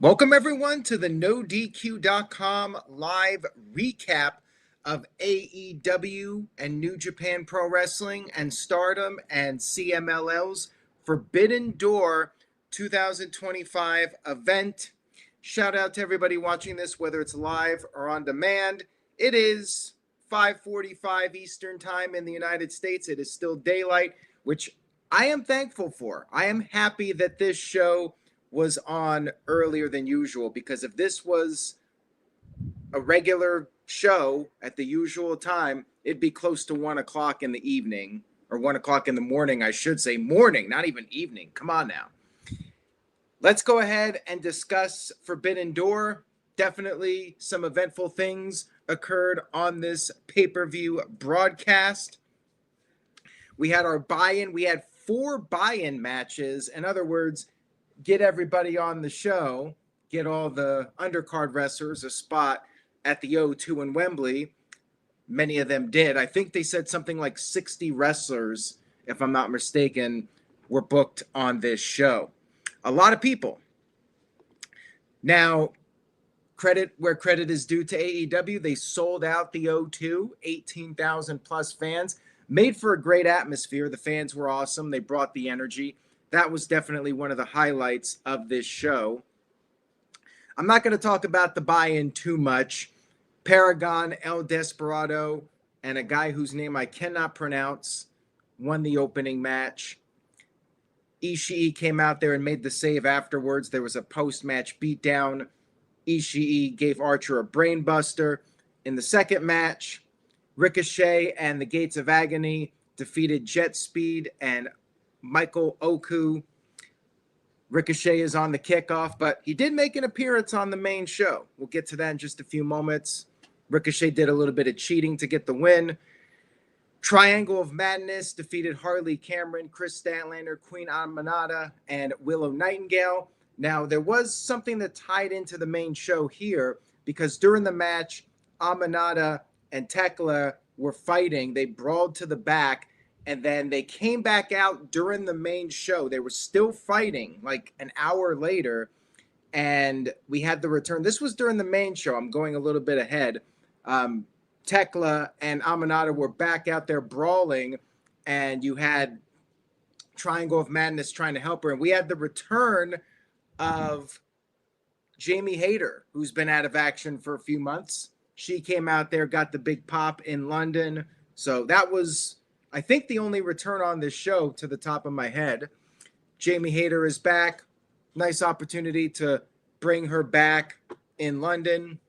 Welcome, everyone, to the NoDQ.com live recap of AEW and New Japan Pro Wrestling and Stardom and CMLL's Forbidden Door 2025 event. Shout out to everybody watching this, whether it's live or on demand. It is 5:45 Eastern Time in the United States. It is still daylight, which I am thankful for. I am happy that this show was on earlier than usual, because if this was a regular show at the usual time, it'd be close to 1 o'clock in the evening, or 1 o'clock in the morning, I should say. Morning, not even evening. Come on now. Let's go ahead and discuss Forbidden Door. Definitely some eventful things occurred on this pay-per-view broadcast. We had our buy-in. We had 4 buy-in matches. In other words, get everybody on the show, get all the undercard wrestlers a spot at the O2 in Wembley. Many of them did. I think they said something like 60 wrestlers, if I'm not mistaken, were booked on this show. A lot of people. Now, credit where credit is due to AEW. They sold out the O2, 18,000 plus fans. Made for a great atmosphere. The fans were awesome. They brought the energy. That was definitely one of the highlights of this show. I'm not going to talk about the buy-in too much. Paragon, El Desperado, and a guy whose name I cannot pronounce won the opening match. Ishii came out there and made the save afterwards. There was a post-match beatdown. Ishii gave Archer a brainbuster. In the second match, Ricochet and the Gates of Agony defeated Jet Speed and Michael Oku. Ricochet is on the kickoff, but he did make an appearance on the main show. We'll get to that in just a few moments. Ricochet did a little bit of cheating to get the win. Triangle of Madness defeated Harley Cameron, Chris Statlander, Queen Aminata, and Willow Nightingale. Now, there was something that tied into the main show here, because during the match, Aminata and Tekla were fighting. They brawled to the back, and then they came back out during the main show. They were still fighting like an hour later, and we had the return. This was during the main show. I'm going a little bit ahead. Tekla and Aminata were back out there brawling, and you had Triangle of Madness trying to help her. And we had the return of Jamie Hayter, who's been out of action for a few months. She came out there, got the big pop in London. So that was, I think, the only return on this show to the top of my head. Jamie Hayter is back. Nice opportunity to bring her back in London.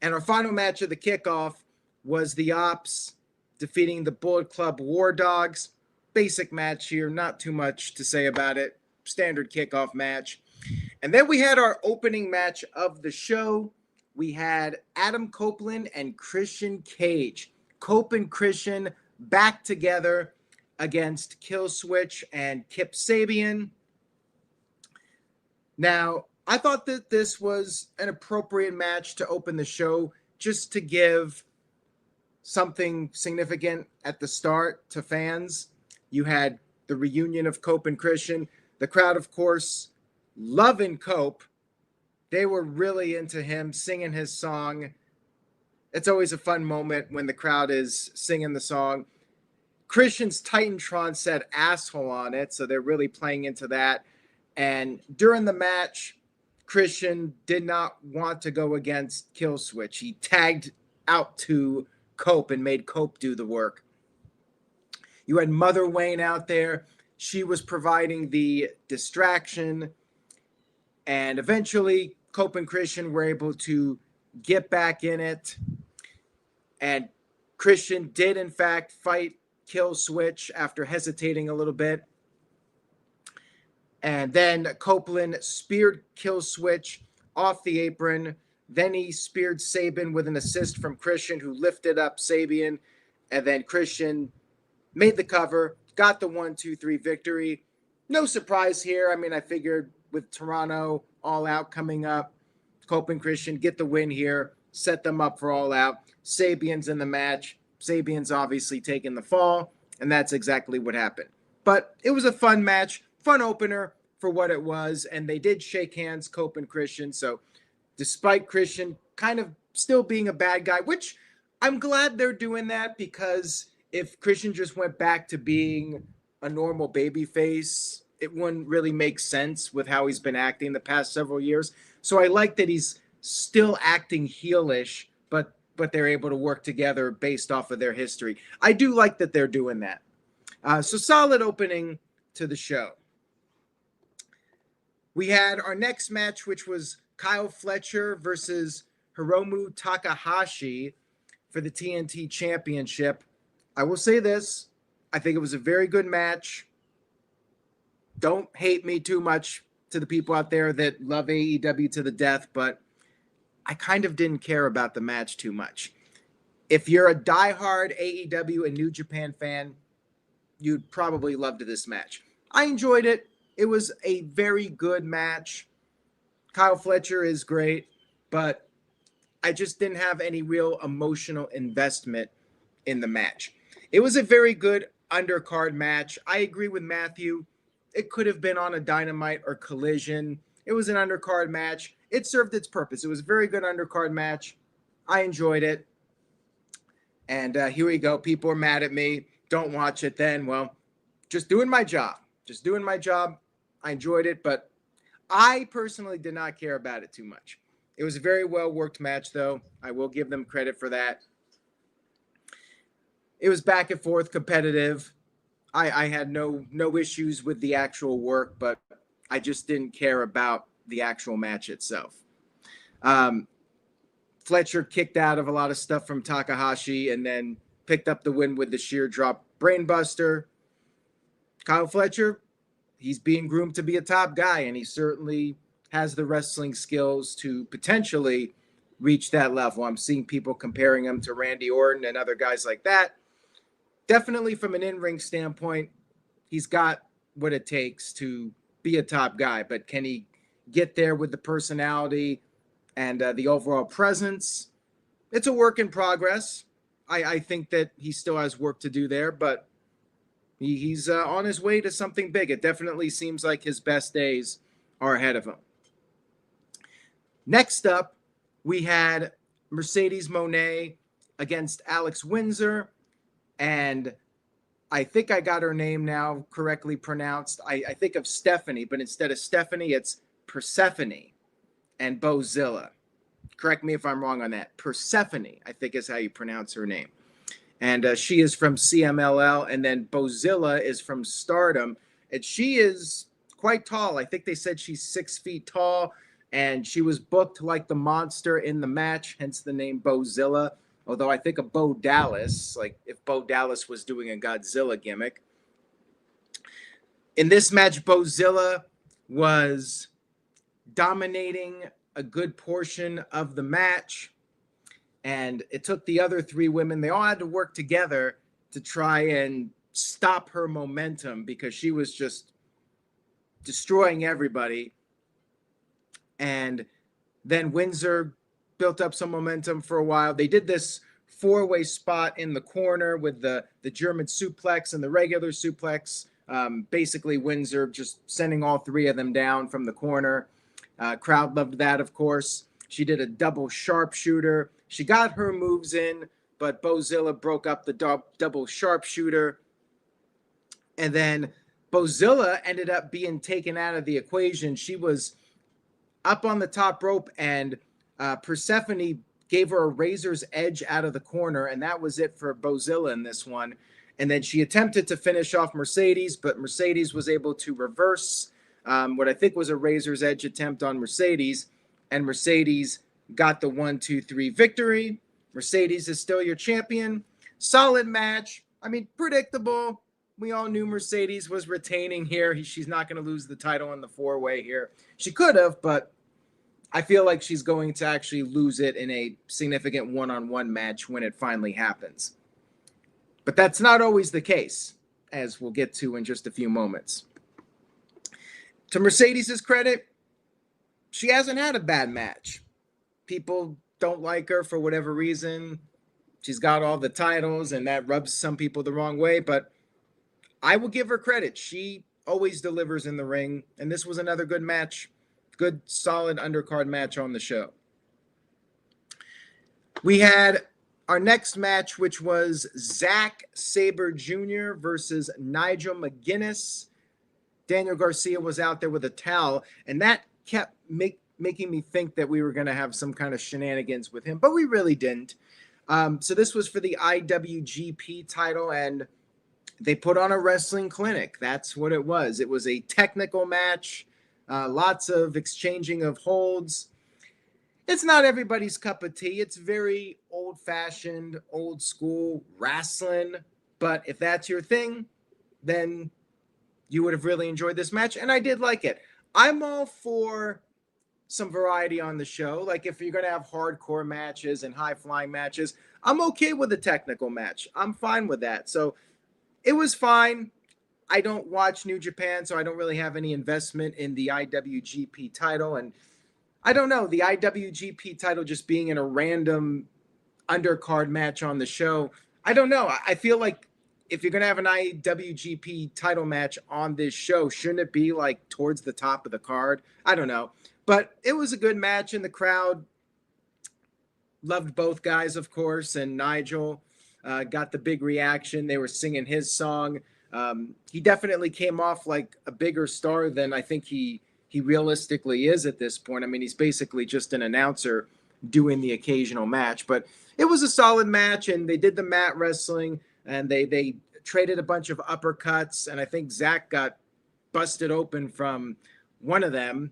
And our final match of the kickoff was the Ops defeating the Bullet Club War Dogs. Basic match here, not too much to say about it. Standard kickoff match. And then we had our opening match of the show. We had Adam Copeland and Christian Cage. Cope and Christian back together against Killswitch and Kip Sabian. Now, I thought that this was an appropriate match to open the show, just to give something significant at the start to fans. You had the reunion of Cope and Christian. The crowd, of course, loving Cope. They were really into him, singing his song. It's always a fun moment when the crowd is singing the song. Christian's Titantron said asshole on it, so they're really playing into that. And during the match, Christian did not want to go against Killswitch. He tagged out to Cope and made Cope do the work. You had Mother Wayne out there. She was providing the distraction. And eventually, Cope and Christian were able to get back in it. And Christian did, in fact, fight Killswitch after hesitating a little bit. And then Copeland speared Killswitch off the apron. Then he speared Sabian with an assist from Christian, who lifted up Sabian. And then Christian made the cover, got the 1-2-3 victory. No surprise here. I mean, I figured with Toronto All Out coming up, Cope and Christian get the win here, set them up for All Out. Sabian's in the match. Sabian's obviously taking the fall, and that's exactly what happened. But it was a fun match, fun opener for what it was, and they did shake hands, Cope and Christian. So despite Christian kind of still being a bad guy, which I'm glad they're doing that, because if Christian just went back to being a normal baby face, it wouldn't really make sense with how he's been acting the past several years. So I like that he's still acting heelish, but they're able to work together based off of their history. I do like that they're doing that. So solid opening to the show. We had our next match, which was Kyle Fletcher versus Hiromu Takahashi for the TNT Championship. I will say this. I think it was a very good match. Don't hate me too much, to the people out there that love AEW to the death, but I kind of didn't care about the match too much. If you're a diehard AEW and New Japan fan, you'd probably love this match. I enjoyed it. It was a very good match. Kyle Fletcher is great, but I just didn't have any real emotional investment in the match. It was a very good undercard match. I agree with Matthew. It could have been on a Dynamite or Collision. It was an undercard match. It served its purpose. It was a very good undercard match. I enjoyed it. And here we go. People are mad at me. Don't watch it then. Well, just doing my job. Just doing my job. I enjoyed it, but I personally did not care about it too much. It was a very well-worked match, though. I will give them credit for that. It was back and forth, competitive. I had no issues with the actual work, but I just didn't care about the actual match itself. Fletcher kicked out of a lot of stuff from Takahashi and then picked up the win with the sheer drop brainbuster. Kyle Fletcher, he's being groomed to be a top guy, and he certainly has the wrestling skills to potentially reach that level. I'm seeing people comparing him to Randy Orton and other guys like that. Definitely from an in-ring standpoint, he's got what it takes to be a top guy, but can he get there with the personality and the overall presence? It's a work in progress. I think that he still has work to do there, but he's on his way to something big. It definitely seems like his best days are ahead of him. Next up, we had Mercedes Moné against Alex Windsor, and I think I got her name now correctly pronounced. I think of Stephanie, but instead of Stephanie, it's Persephone and Bozilla. Correct me if I'm wrong on that. Persephone, I think is how you pronounce her name. And she is from CMLL, and then Bozilla is from Stardom. And she is quite tall. I think they said she's 6 feet tall, and she was booked like the monster in the match, hence the name Bozilla. Although I think of Bo Dallas, like if Bo Dallas was doing a Godzilla gimmick. In this match, Bozilla was dominating a good portion of the match. And it took the other three women, they all had to work together to try and stop her momentum, because she was just destroying everybody. And then Windsor built up some momentum for a while. They did this four-way spot in the corner with the German suplex and the regular suplex. Basically, Windsor just sending all three of them down from the corner. Crowd loved that, of course. She did a double sharpshooter. She got her moves in, but Bozilla broke up the double sharpshooter. And then Bozilla ended up being taken out of the equation. She was up on the top rope, and Persephone gave her a razor's edge out of the corner, and that was it for Bozilla in this one. And then she attempted to finish off Mercedes, but Mercedes was able to reverse what I think was a razor's edge attempt on Mercedes, and Mercedes got the 1-2-3 victory. Mercedes is still your champion. Solid match. I mean, predictable. We all knew Mercedes was retaining here. She's not going to lose the title in the four-way here. She could have, but I feel like she's going to actually lose it in a significant one-on-one match when it finally happens. But that's not always the case, as we'll get to in just a few moments. To Mercedes' credit, she hasn't had a bad match. People don't like her for whatever reason. She's got all the titles, and that rubs some people the wrong way, but I will give her credit. She always delivers in the ring. And this was another good match, good, solid undercard match on the show. We had our next match, which was Zack Sabre Jr. versus Nigel McGuinness. Daniel Garcia was out there with a towel, and that kept making me think that we were going to have some kind of shenanigans with him, but we really didn't. So this was for the IWGP title, and they put on a wrestling clinic. That's what it was. It was a technical match, lots of exchanging of holds. It's not everybody's cup of tea. It's very old-fashioned, old-school wrestling. But if that's your thing, then you would have really enjoyed this match. And I did like it. I'm all for some variety on the show. Like if you're going to have hardcore matches and high-flying matches, I'm okay with a technical match. I'm fine with that. So it was fine. I don't watch New Japan, so I don't really have any investment in the IWGP title. And I don't know, the IWGP title just being in a random undercard match on the show, I don't know. I feel like if you're going to have an IWGP title match on this show, shouldn't it be like towards the top of the card? I don't know. But it was a good match, and the crowd loved both guys, of course, and Nigel got the big reaction. They were singing his song. He definitely came off like a bigger star than I think he realistically is at this point. I mean, he's basically just an announcer doing the occasional match, but it was a solid match, and they did the mat wrestling, and they traded a bunch of uppercuts, and I think Zack got busted open from one of them.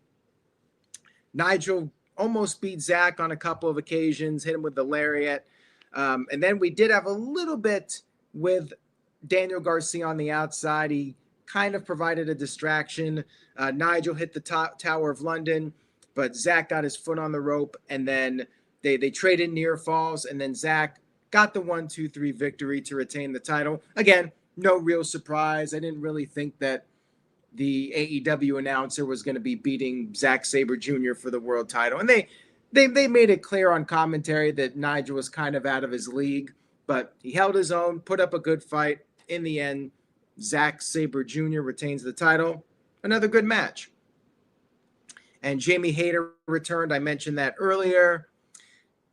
Nigel almost beat Zack on a couple of occasions, hit him with the lariat, and then we did have a little bit with Daniel Garcia on the outside. He kind of provided a distraction. Nigel hit the Tower of London, but Zack got his foot on the rope, and then they traded near falls, and then Zack got the 1-2-3 victory to retain the title. Again, no real surprise. I didn't really think that the AEW announcer was going to be beating Zack Sabre Jr. for the world title, and they made it clear on commentary that Nigel was kind of out of his league, but he held his own, put up a good fight. In the end, Zack Sabre Jr. retains the title. Another good match. And Jamie Hayter returned. I mentioned that earlier.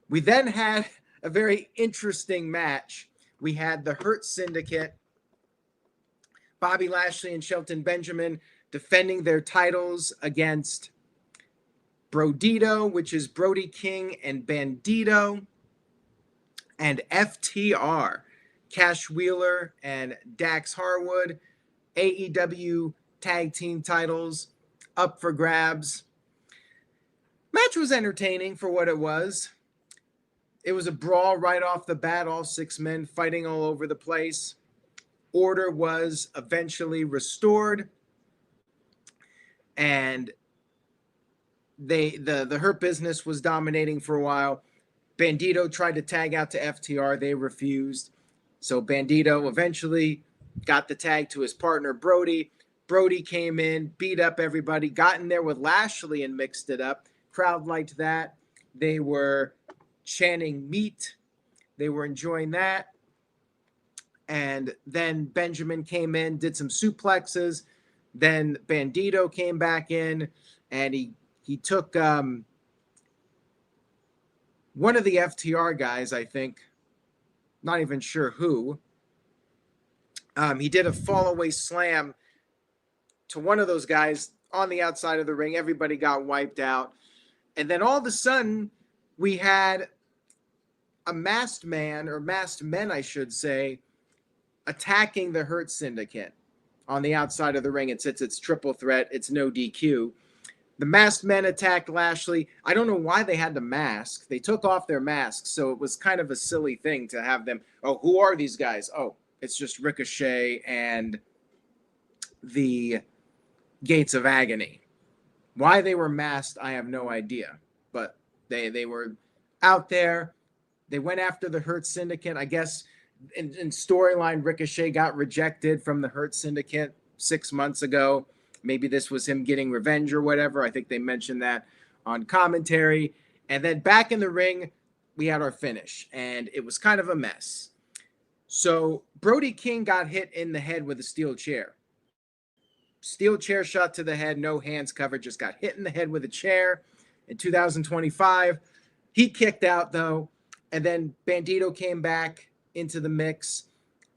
We then had a very interesting match. We had the Hurt Syndicate, Bobby Lashley and Shelton Benjamin, defending their titles against Brodito, which is Brody King and Bandito, and FTR, Cash Wheeler and Dax Harwood. AEW tag team titles up for grabs. Match was entertaining for what it was. It was a brawl right off the bat, all six men fighting all over the place. Order was eventually restored, and the Hurt Business was dominating for a while. Bandito tried to tag out to FTR. They refused. So Bandito eventually got the tag to his partner, Brody. Brody came in, beat up everybody, got in there with Lashley and mixed it up. Crowd liked that. They were chanting meat. They were enjoying that. And then Benjamin came in, did some suplexes. Then Bandito came back in, and he took one of the FTR guys, I think. Not even sure who. He did a fall-away slam to one of those guys on the outside of the ring. Everybody got wiped out. And then all of a sudden, we had a masked man, or masked men, I should say, attacking the Hurt Syndicate on the outside of the ring. And since it's triple threat, it's no DQ. The masked men attacked Lashley. I don't know why they had the mask. They took off their masks, so it was kind of a silly thing to have them. Oh, who are these guys? Oh, it's just Ricochet and the Gates of Agony. Why they were masked, I have no idea. But they were out there. They went after the Hurt Syndicate. I guess in storyline, Ricochet got rejected from the Hurt Syndicate 6 months ago. Maybe this was him getting revenge or whatever. I think they mentioned that on commentary. And then back in the ring, we had our finish, and it was kind of a mess. So Brody King got hit in the head with a steel chair. steel chair shot to the head, no hands covered, just got hit in the head with a chair. In 2025, he kicked out though, and then Bandito came back into the mix,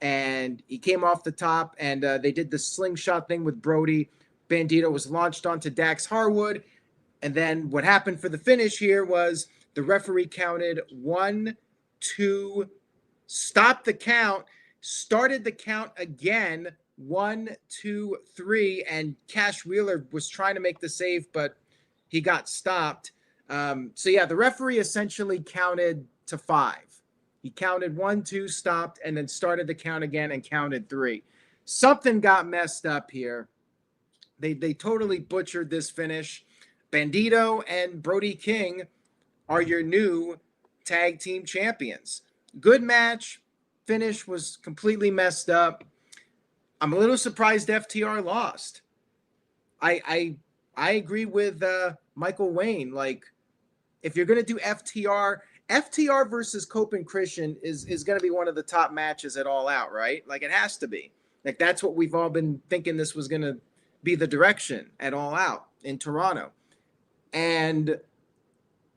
and he came off the top, and they did the slingshot thing with Brody. Bandito was launched onto Dax Harwood, and then what happened for the finish here was the referee counted 1, 2, stopped the count, started the count again, 1, 2, 3, and Cash Wheeler was trying to make the save, but he got stopped. So yeah, the referee essentially counted to 5. He counted 1, 2, stopped, and then started the count again and counted 3. Something got messed up here. They totally butchered this finish. Bandito and Brody King are your new tag team champions. Good match. Finish was completely messed up. I'm a little surprised FTR lost. I agree with Michael Wayne. Like, if you're going to do FTR versus Cope and Christian is going to be one of the top matches at All Out, right? Like, it has to be. Like, that's what we've all been thinking this was going to be the direction at All Out in Toronto. And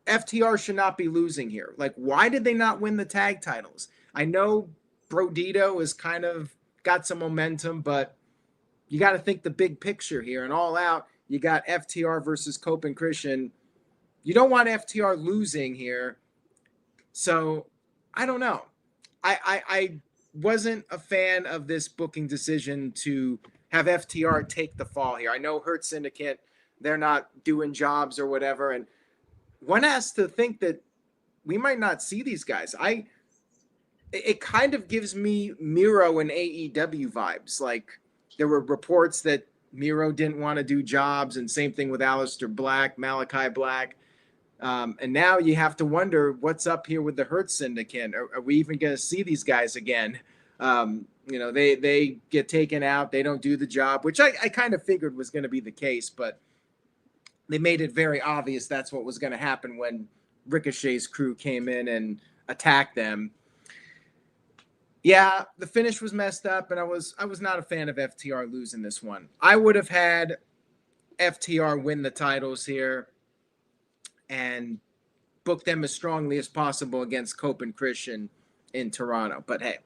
FTR should not be losing here. Like, why did they not win the tag titles? I know Brodito has kind of got some momentum, but you got to think the big picture here. And All Out, you got FTR versus Cope and Christian. You don't want FTR losing here. So, I don't know. I wasn't a fan of this booking decision to have FTR take the fall here. I know Hurt Syndicate, they're not doing jobs or whatever. And one has to think that we might not see these guys. It kind of gives me Miro and AEW vibes. Like, there were reports that Miro didn't want to do jobs, and same thing with Aleister Black, Malachi Black. And now you have to wonder what's up here with the Hurt Syndicate. Are we even going to see these guys again? They get taken out. They don't do the job, which I kind of figured was going to be the case, but they made it very obvious that's what was going to happen when Ricochet's crew came in and attacked them. Yeah, the finish was messed up, and I was not a fan of FTR losing this one. I would have had FTR win the titles here and book them as strongly as possible against Cope and Christian in Toronto. But hey,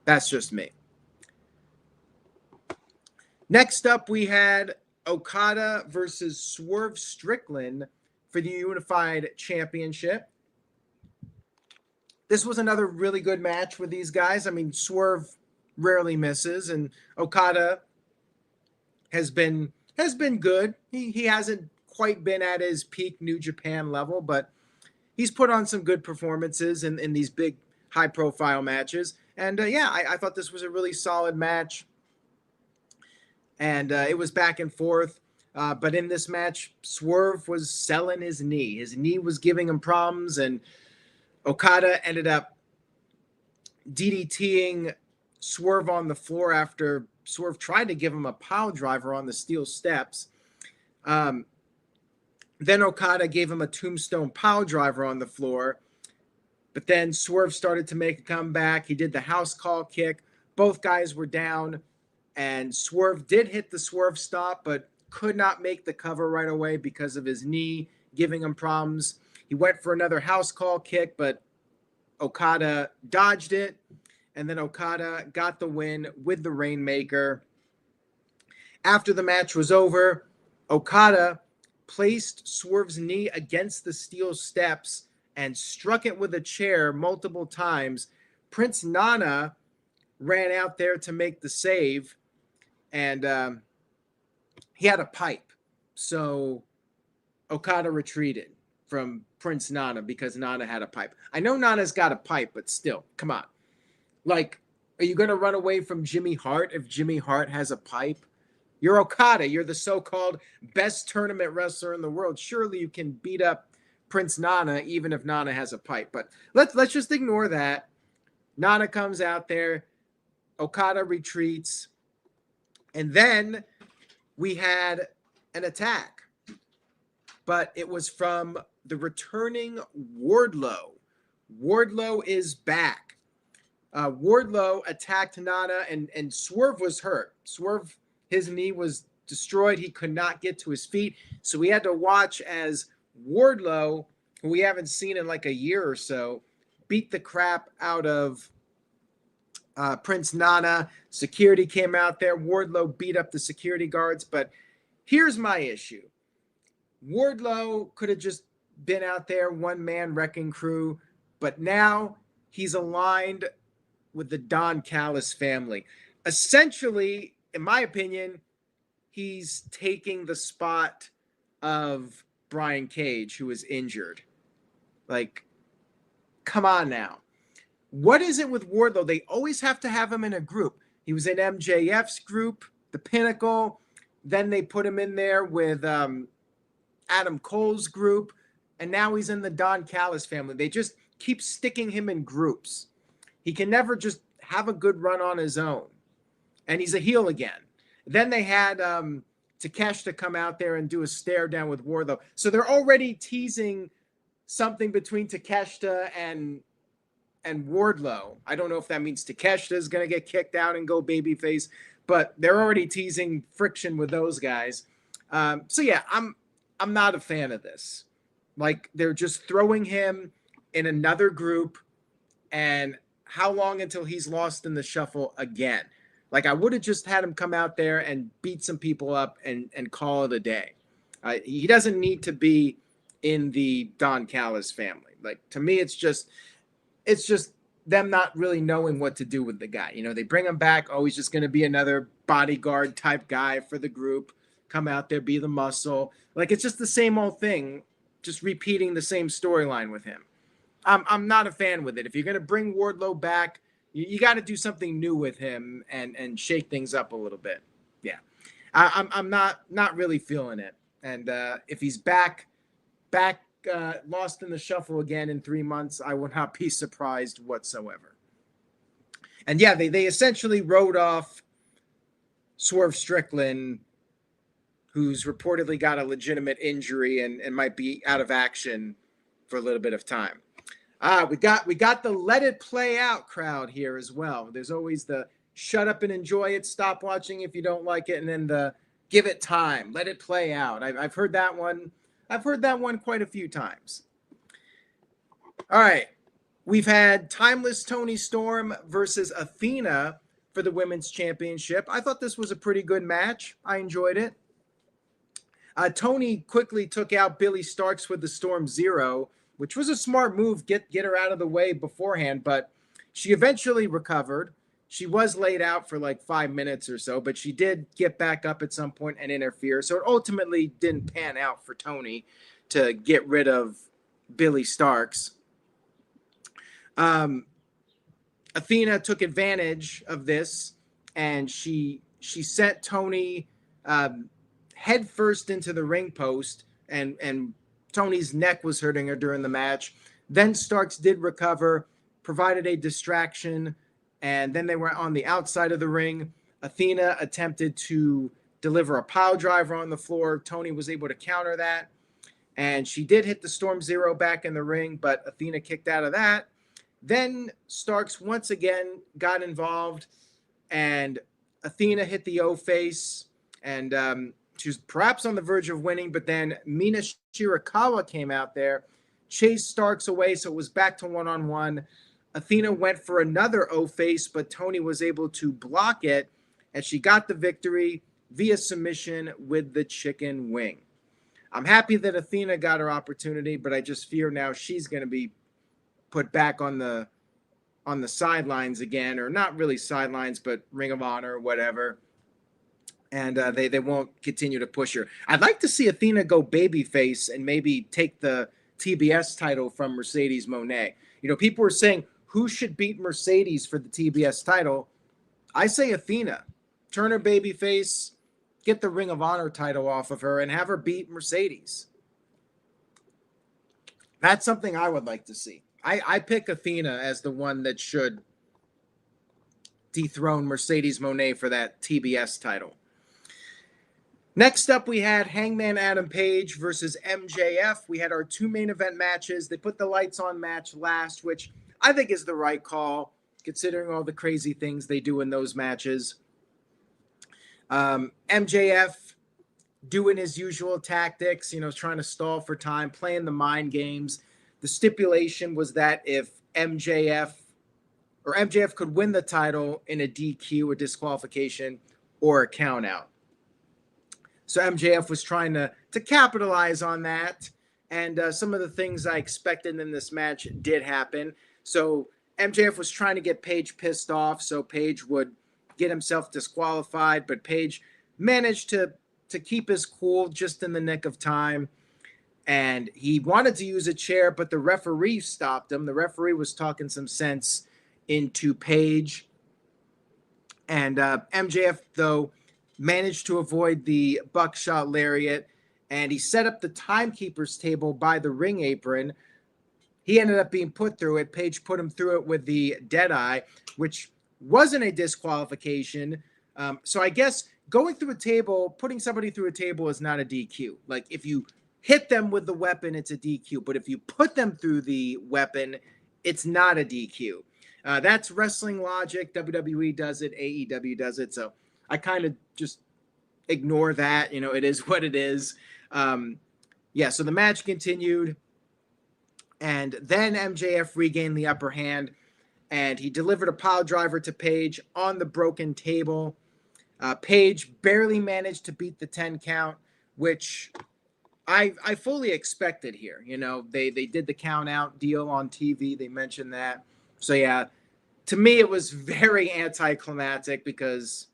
that's just me. Next up, we had Okada versus Swerve Strickland for the Unified Championship. This was another really good match with these guys. I mean, Swerve rarely misses, and Okada has been good. He hasn't quite been at his peak New Japan level, but he's put on some good performances in these big, high-profile matches. And, I thought this was a really solid match. And it was back and forth. But in this match, Swerve was selling his knee. His knee was giving him problems, and Okada ended up DDTing Swerve on the floor after Swerve tried to give him a pile driver on the steel steps. Then Okada gave him a tombstone pile driver on the floor. But then Swerve started to make a comeback. He did the house call kick. Both guys were down. And Swerve did hit the Swerve stop, but could not make the cover right away because of his knee giving him problems. He went for another house call kick, but Okada dodged it. And then Okada got the win with the Rainmaker. After the match was over, Okada placed Swerve's knee against the steel steps and struck it with a chair multiple times. Prince Nana ran out there to make the save, and he had a pipe. So Okada retreated from Prince Nana because Nana had a pipe. I know Nana's got a pipe, but still, come on. Like, are you going to run away from Jimmy Hart if Jimmy Hart has a pipe? You're Okada. You're the so-called best tournament wrestler in the world. Surely you can beat up Prince Nana even if Nana has a pipe. But let's just ignore that. Nana comes out there. Okada retreats. And then we had an attack. But it was from the returning Wardlow. Wardlow is back. Wardlow attacked Nana, and Swerve was hurt. Swerve, his knee was destroyed. He could not get to his feet. So we had to watch as Wardlow, who we haven't seen in like a year or so, beat the crap out of Prince Nana. Security came out there. Wardlow beat up the security guards. But here's my issue. Wardlow could have just been out there, one-man wrecking crew, but now he's aligned with the Don Callis family. Essentially, in my opinion, he's taking the spot of Brian Cage, who is injured. Like, come on now. What is it with Wardlow? They always have to have him in a group. He was in MJF's group, the Pinnacle. Then they put him in there with Adam Cole's group. And now he's in the Don Callis family. They just keep sticking him in groups. He can never just have a good run on his own. And he's a heel again. Then they had Takeshita come out there and do a stare down with Wardlow. So they're already teasing something between Takeshita and Wardlow. I don't know if that means Takeshita is going to get kicked out and go babyface, but they're already teasing friction with those guys. So yeah, I'm not a fan of this. Like, they're just throwing him in another group, and how long until he's lost in the shuffle again? Like, I would have just had him come out there and beat some people up and call it a day. He doesn't need to be in the Don Callis family. Like, to me, it's just them not really knowing what to do with the guy. You know, they bring him back. Oh, he's just going to be another bodyguard type guy for the group. Come out there, be the muscle. Like, it's just the same old thing, just repeating the same storyline with him. I'm not a fan with it. If you're going to bring Wardlow back, you got to do something new with him and shake things up a little bit. Yeah, I'm not really feeling it. And if he's back lost in the shuffle again in 3 months, I will not be surprised whatsoever. And yeah, they essentially wrote off Swerve Strickland, who's reportedly got a legitimate injury and might be out of action for a little bit of time. We got the let it play out crowd here as well. There's always the shut up and enjoy it, stop watching if you don't like it, and then the give it time, let it play out. I've heard that one. I've heard that one quite a few times. All right. We've had Timeless Toni Storm versus Athena for the Women's Championship. I thought this was a pretty good match. I enjoyed it. Toni quickly took out Billy Starks with the Storm Zero, which was a smart move, get her out of the way beforehand, but she eventually recovered. She was laid out for like 5 minutes or so, but she did get back up at some point and interfere. So it ultimately didn't pan out for Toni to get rid of Billy Starks. Athena took advantage of this, and she sent Toni head first into the ring post, and Toni's neck was hurting her during the match. Then Starks did recover, provided a distraction, and then they were on the outside of the ring. Athena attempted to deliver a pile driver on the floor. Toni was able to counter that, and she did hit the Storm Zero back in the ring, but Athena kicked out of that. Then Starks once again got involved, and Athena hit the O-face, and she was perhaps on the verge of winning, but then Mina Shirakawa came out there, chased Starks away, so it was back to one-on-one. Athena went for another O-face, but Toni was able to block it, and she got the victory via submission with the chicken wing. I'm happy that Athena got her opportunity, but I just fear now she's going to be put back on the sidelines again, or not really sidelines, but Ring of Honor or whatever. And they won't continue to push her. I'd like to see Athena go babyface and maybe take the TBS title from Mercedes Moné. You know, people were saying, who should beat Mercedes for the TBS title? I say Athena. Turn her babyface, get the Ring of Honor title off of her, and have her beat Mercedes. That's something I would like to see. I pick Athena as the one that should dethrone Mercedes Moné for that TBS title. Next up, we had Hangman Adam Page versus MJF. We had our two main event matches. They put the lights on match last, which I think is the right call, considering all the crazy things they do in those matches. MJF doing his usual tactics, trying to stall for time, playing the mind games. The stipulation was that if MJF could win the title in a DQ, a disqualification, or a count out. So MJF was trying to capitalize on that. And some of the things I expected in this match did happen. So MJF was trying to get Page pissed off so Page would get himself disqualified. But Page managed to keep his cool just in the nick of time. And he wanted to use a chair, but the referee stopped him. The referee was talking some sense into Page. And MJF, though, managed to avoid the buckshot lariat, and he set up the timekeeper's table by the ring apron. He ended up being put through it. Page put him through it with the Deadeye, which wasn't a disqualification. So I guess going through a table, putting somebody through a table is not a DQ. Like if you hit them with the weapon, it's a DQ. But if you put them through the weapon, it's not a DQ. That's wrestling logic. WWE does it. AEW does it. So I kind of just ignore that. It is what it is. So the match continued. And then MJF regained the upper hand. And he delivered a pile driver to Page on the broken table. Page barely managed to beat the 10 count, which I fully expected here. They did the count out deal on TV. They mentioned that. So, yeah, to me, it was very anticlimactic because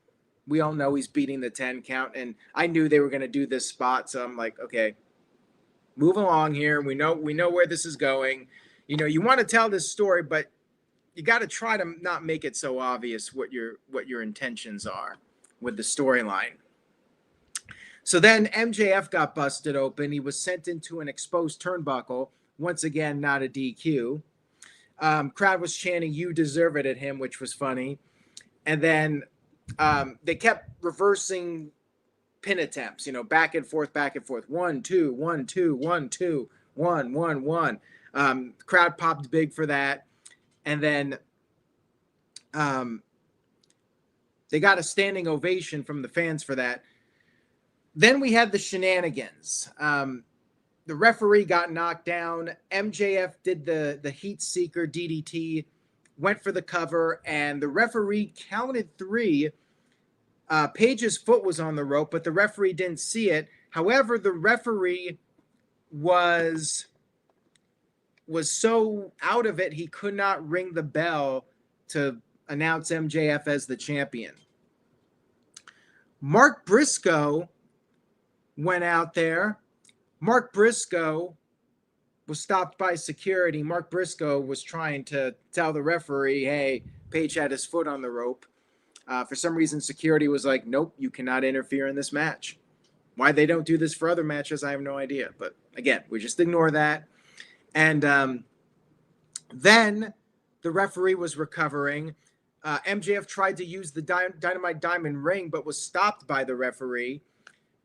we all know he's beating the 10 count. And I knew they were going to do this spot. So I'm like, okay, move along here. We know where this is going. You want to tell this story, but you got to try to not make it so obvious what your intentions are with the storyline. So then MJF got busted open. He was sent into an exposed turnbuckle. Once again, not a DQ. Crowd was chanting, "You deserve it" at him, which was funny. And then they kept reversing pin attempts, back and forth, back and forth. 1, 2, 1, 2, 1, 2, 1, 1, 1. Crowd popped big for that. And then they got a standing ovation from the fans for that. Then we had the shenanigans. The referee got knocked down. MJF did the heat seeker DDT, went for the cover, and the referee counted 3. Page's foot was on the rope, but the referee didn't see it. However, the referee was so out of it, he could not ring the bell to announce MJF as the champion. Mark Briscoe went out there. Mark Briscoe was stopped by security. Mark Briscoe was trying to tell the referee, hey, Page had his foot on the rope. For some reason, security was like, nope, you cannot interfere in this match. Why they don't do this for other matches, I have no idea. But again, we just ignore that. And then the referee was recovering. MJF tried to use the Dynamite Diamond ring, but was stopped by the referee.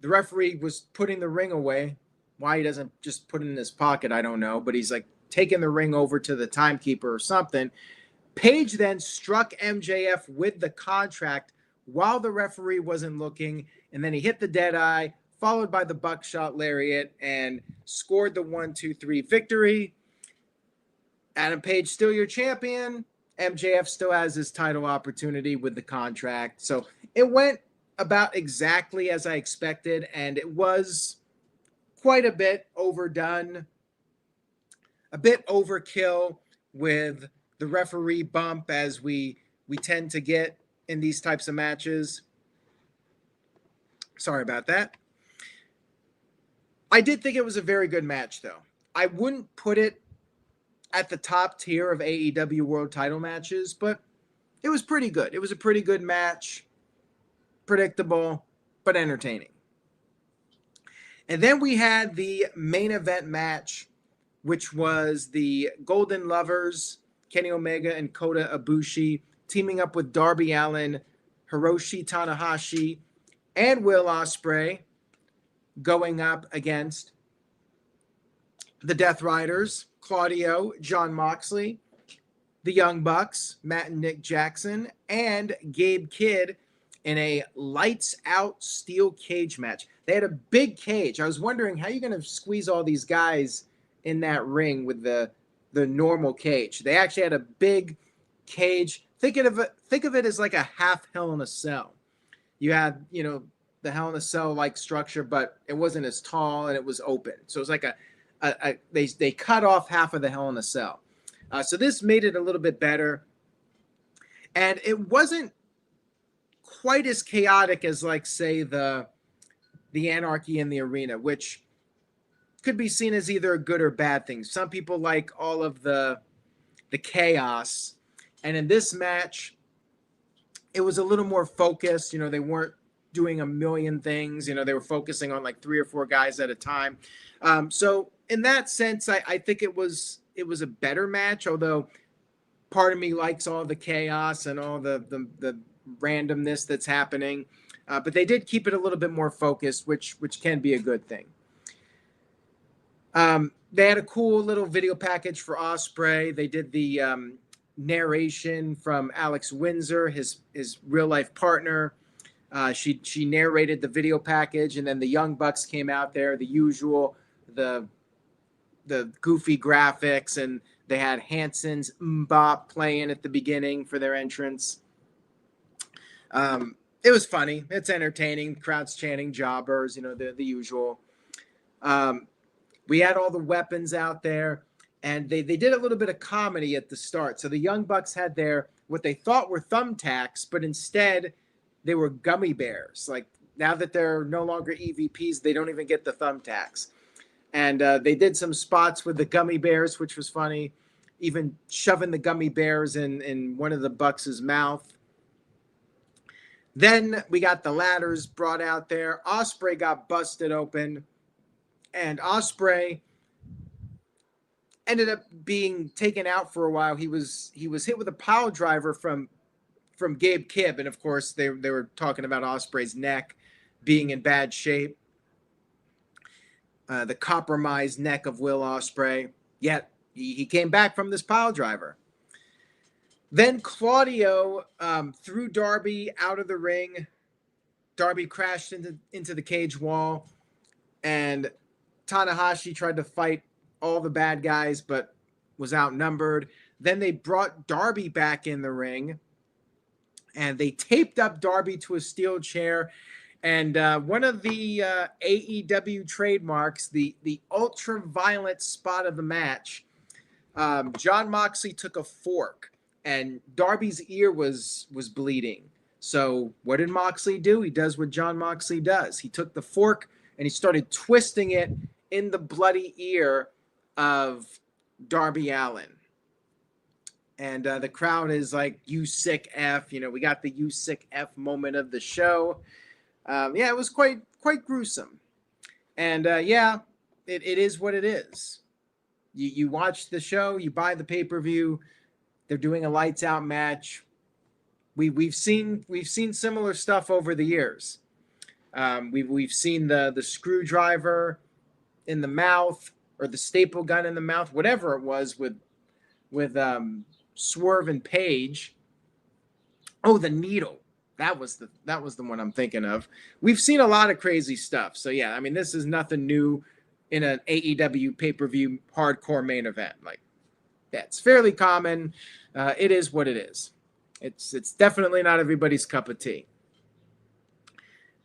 The referee was putting the ring away. Why he doesn't just put it in his pocket, I don't know. But he's like taking the ring over to the timekeeper or something. Page then struck MJF with the contract while the referee wasn't looking. And then he hit the Deadeye, followed by the buckshot lariat, and scored the 1-2-3 victory. Adam Page still your champion. MJF still has his title opportunity with the contract. So it went about exactly as I expected, and it was quite a bit overdone, a bit overkill with the referee bump as we tend to get in these types of matches. Sorry about that. I did think it was a very good match, though. I wouldn't put it at the top tier of AEW World Title matches, but it was pretty good. It was a pretty good match. Predictable, but entertaining. And then we had the main event match, which was the Golden Lovers, Kenny Omega and Kota Ibushi, teaming up with Darby Allin, Hiroshi Tanahashi, and Will Ospreay, going up against the Death Riders, Claudio, Jon Moxley, the Young Bucks, Matt and Nick Jackson, and Gabe Kidd in a lights-out steel cage match. They had a big cage. I was wondering how you're going to squeeze all these guys in that ring with the normal cage. They actually had a big cage. Think of it as like a half Hell in a Cell. You had, the Hell in a Cell like structure, but it wasn't as tall and it was open. So it was like they cut off half of the Hell in a Cell. So this made it a little bit better. And it wasn't quite as chaotic as, like, say, the Anarchy in the Arena, which could be seen as either a good or bad thing. Some people like all of the chaos. And in this match, it was a little more focused. They weren't doing a million things. They were focusing on like 3 or 4 guys at a time. So in that sense, I think it was a better match, although part of me likes all the chaos and all the randomness that's happening. But they did keep it a little bit more focused, which can be a good thing. They had a cool little video package for Ospreay. They did the narration from Alex Windsor, his real life partner. She narrated the video package, and then the Young Bucks came out there, the usual, the goofy graphics, and they had Hanson's Mbop playing at the beginning for their entrance. It was funny. It's entertaining. Crowd's chanting jobbers, the usual. We had all the weapons out there, and they did a little bit of comedy at the start. So the Young Bucks had what they thought were thumbtacks, but instead they were gummy bears. Like, now that they're no longer EVPs, they don't even get the thumbtacks. And they did some spots with the gummy bears, which was funny, even shoving the gummy bears in one of the Bucks' mouth. Then we got the ladders brought out there. Ospreay got busted open, and Ospreay ended up being taken out for a while. He was hit with a pile driver from Gabe Kidd, and of course they were talking about Ospreay's neck being in bad shape. The compromised neck of Will Ospreay. Yet he came back from this pile driver. Then Claudio threw Darby out of the ring. Darby crashed into the cage wall, and Tanahashi tried to fight all the bad guys, but was outnumbered. Then they brought Darby back in the ring, and they taped up Darby to a steel chair. And one of the AEW trademarks, the ultra-violent spot of the match, Jon Moxley took a fork, and Darby's ear was bleeding. So what did Moxley do? He does what Jon Moxley does. He took the fork and he started twisting it in the bloody ear of Darby Allin. And the crowd is like, "You sick F." We got the "you sick F" moment of the show. It was quite gruesome. And it is what it is. You watch the show, you buy the pay-per-view. They're doing a lights out match. We've seen similar stuff over the years. We've seen the screwdriver in the mouth, or the staple gun in the mouth, whatever it was with Swerve and Page. Oh, the needle. That was the one I'm thinking of. We've seen a lot of crazy stuff. So yeah, I mean, this is nothing new in an AEW pay-per-view hardcore main event. Like, that's fairly common. It is what it is. It's definitely not everybody's cup of tea.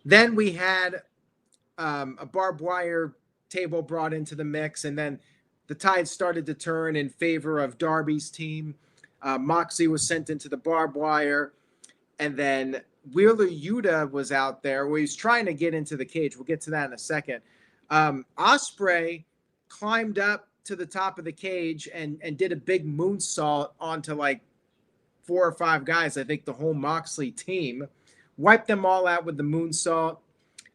Then we had a barbed wire table brought into the mix, and then the tide started to turn in favor of Darby's team. Moxley was sent into the barbed wire, and then Wheeler Yuta was out there where he's trying to get into the cage. We'll get to that in a second. Ospreay climbed up to the top of the cage and did a big moonsault onto like 4 or 5 guys. I think the whole Moxley team wiped them all out with the moonsault.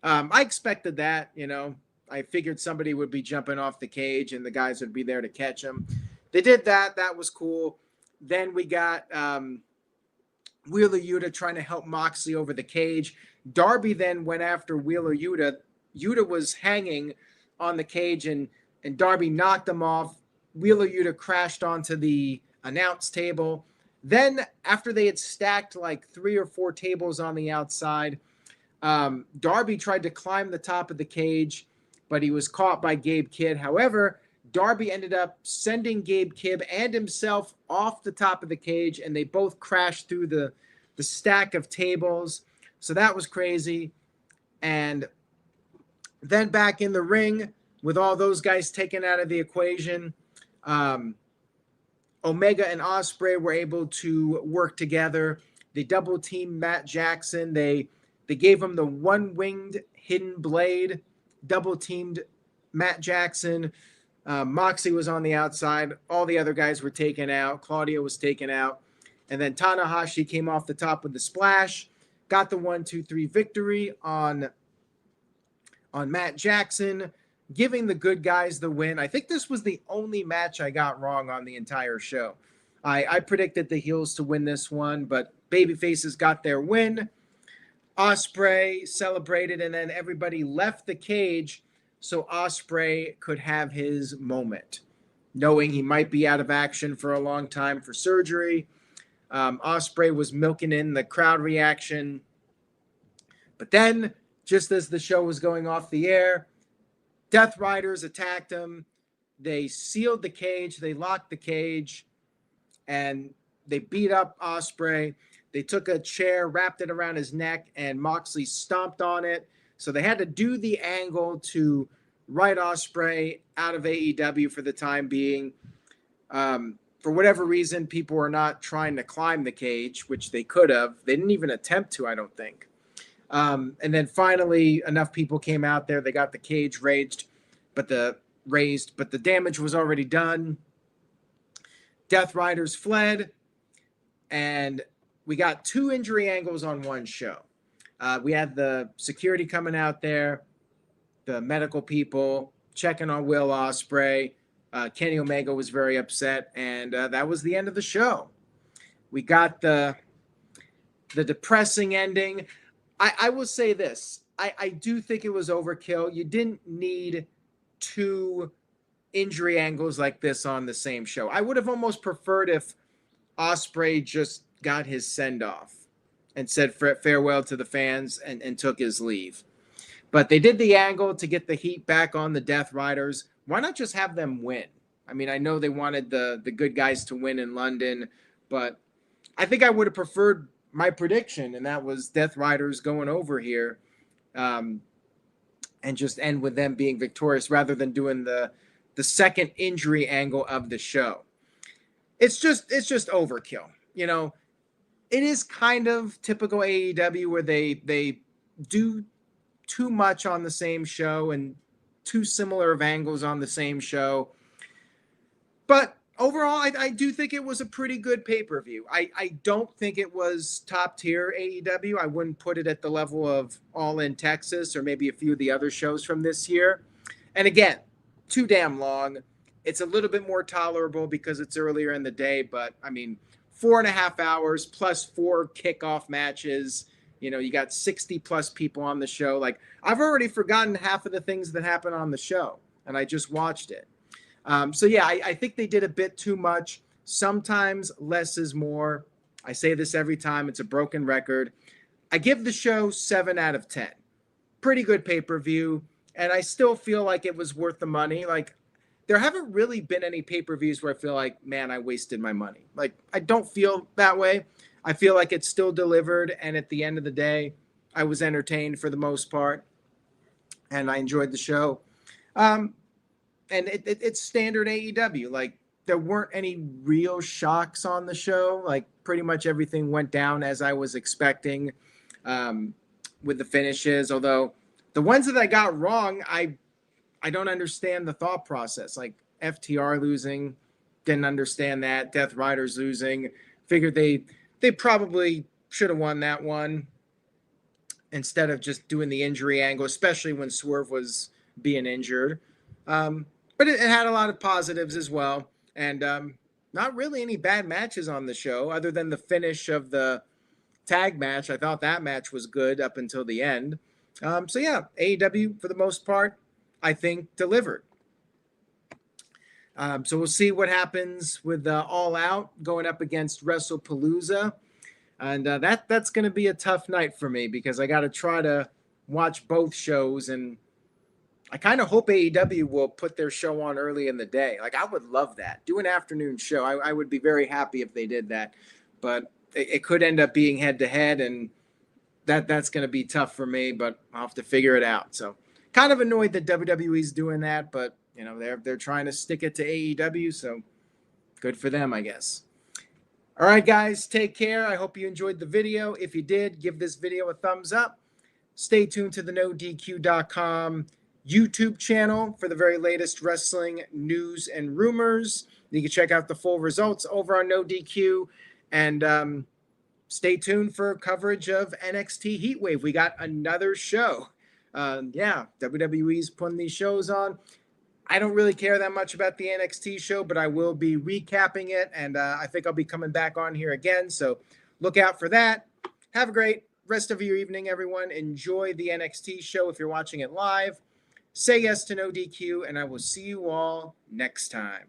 I expected that, I figured somebody would be jumping off the cage and the guys would be there to catch them. They did that. That was cool. Then we got Wheeler Yuta trying to help Moxley over the cage. Darby then went after Wheeler Yuta. Yuta was hanging on the cage, and Darby knocked him off. Wheeler Yuta crashed onto the announce table. Then, after they had stacked like 3 or 4 tables on the outside, Darby tried to climb the top of the cage, but he was caught by Gabe Kidd. However, Darby ended up sending Gabe Kidd and himself off the top of the cage, and they both crashed through the stack of tables. So that was crazy. And then back in the ring, with all those guys taken out of the equation, Omega and Ospreay were able to work together. They double teamed Matt Jackson. They gave him the one-winged hidden blade, double teamed Matt Jackson. Moxley was on the outside. All the other guys were taken out. Claudio was taken out. And then Tanahashi came off the top with the splash, got the 1-2-3 victory on Matt Jackson, giving the good guys the win. I think this was the only match I got wrong on the entire show. I predicted the heels to win this one, but babyfaces got their win. Ospreay celebrated, and then everybody left the cage so Ospreay could have his moment, knowing he might be out of action for a long time for surgery. Ospreay was milking in the crowd reaction. But then, just as the show was going off the air, Death Riders attacked him. They sealed the cage. They locked the cage. And they beat up Ospreay. They took a chair, wrapped it around his neck, and Moxley stomped on it. So they had to do the angle to write Ospreay out of AEW for the time being. For whatever reason, people were not trying to climb the cage, which they could have. They didn't even attempt to, I don't think. And then finally, enough people came out there. They got the cage raised, but the damage was already done. Death Riders fled, and we got 2 injury angles on one show. We had the security coming out there, the medical people checking on Will Ospreay. Kenny Omega was very upset, and that was the end of the show. We got the depressing ending. I will say this. I do think it was overkill. You didn't need 2 injury angles like this on the same show. I would have almost preferred if Ospreay just got his send-off and said farewell to the fans and took his leave. But they did the angle to get the heat back on the Death Riders. Why not just have them win? I mean, I know they wanted the good guys to win in London, but I think I would have preferred my prediction, and that was Death Riders going over here and just end with them being victorious rather than doing the second injury angle of the show. It's just overkill. You know, it is kind of typical AEW where they do too much on the same show and too similar of angles on the same show. But overall, I do think it was a pretty good pay-per-view. I don't think it was top tier AEW. I wouldn't put it at the level of All In Texas or maybe a few of the other shows from this year. And again, too damn long. It's a little bit more tolerable because it's earlier in the day, but I mean, 4.5 hours plus 4 kickoff matches. You know, you got 60 plus people on the show. Like, I've already forgotten half of the things that happened on the show, and I just watched it. So yeah, I think they did a bit too much. Sometimes less is more. I say this every time. It's a broken record. I give the show 7 out of 10. Pretty good pay-per-view. And I still feel like it was worth the money. Like, there haven't really been any pay-per-views where I feel like, man, I wasted my money. Like, I don't feel that way. I feel like it's still delivered. And at the end of the day, I was entertained for the most part. And I enjoyed the show. And it's standard AEW. Like, there weren't any real shocks on the show. Like, pretty much everything went down as I was expecting with the finishes. Although the ones that I got wrong, I don't understand the thought process. Like, FTR losing, didn't understand that. Death Riders losing. Figured they probably should have won that one instead of just doing the injury angle, especially when Swerve was being injured. But it had a lot of positives as well. And not really any bad matches on the show other than the finish of the tag match. I thought that match was good up until the end. So yeah, AEW, for the most part, I think delivered. So we'll see what happens with All Out going up against WrestlePalooza. And that's going to be a tough night for me because I got to try to watch both shows. And I kind of hope AEW will put their show on early in the day. Like, I would love that. Do an afternoon show. I would be very happy if they did that. But it could end up being head-to-head, and that's going to be tough for me, but I'll have to figure it out. So kind of annoyed that WWE's doing that, but you know, they're trying to stick it to AEW, so good for them, I guess. All right, guys, take care. I hope you enjoyed the video. If you did, give this video a thumbs up. Stay tuned to the NoDQ.com YouTube channel for the very latest wrestling news and rumors. You can check out the full results over on NoDQ, and stay tuned for coverage of NXT Heatwave. We got another show. WWE's putting these shows on. I don't really care that much about the NXT show, but I will be recapping it, and I think I'll be coming back on here again, so look out for that. Have a great rest of your evening, everyone. Enjoy the NXT show if you're watching it live. Say yes to No DQ, and I will see you all next time.